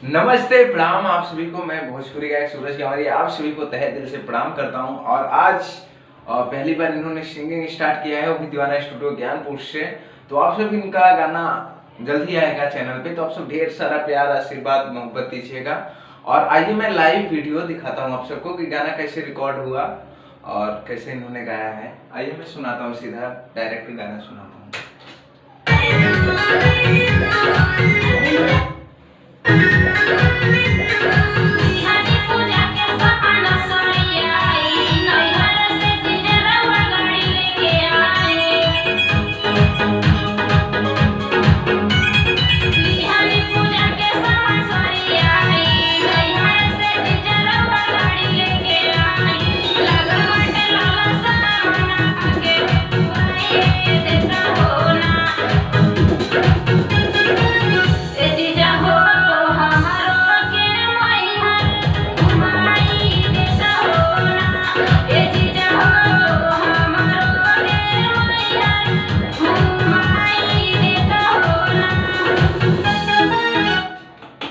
नमस्ते प्रणाम आप सभी को। मैं भोजपुरी गायक सूरज गंवारी आप सभी को तहे दिल से प्रणाम करता हूं। और आज पहली बार इन्होंने सिंगिंग स्टार्ट किया है, वो भी दीवाना स्टूडियो ज्ञानपुर से। तो आप सब इनका गाना जल्दी आएगा चैनल पे, तो आप सब ढेर सारा प्यार आशीर्वाद मोहब्बत दीजिएगा। और आइए मैं लाइव वीडियो दिखाता हूँ आप सबको कि गाना कैसे रिकॉर्ड हुआ और कैसे इन्होंने गाया है। आइए मैं सुनाता हूँ, सीधा डायरेक्ट गाना सुनाता हूँ।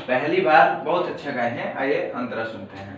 पहली बार बहुत अच्छा गाए हैं। आइए अंतरा सुनते हैं।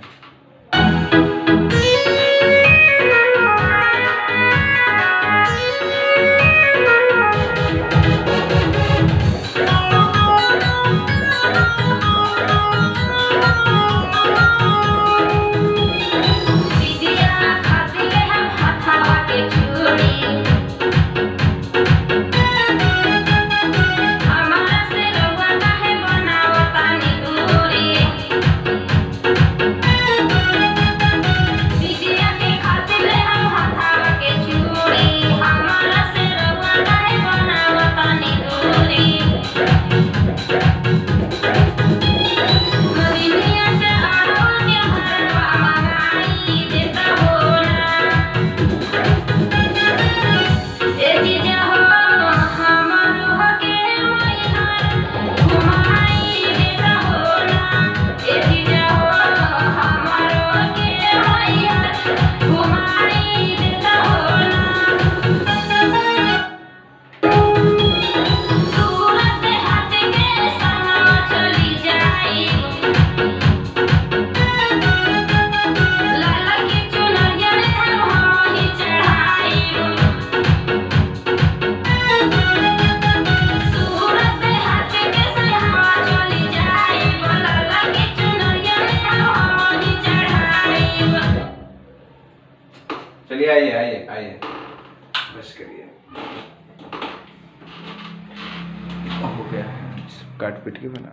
चलिए आइए आइए आइए, बस करिए। हो गया है, काट पीट के बना।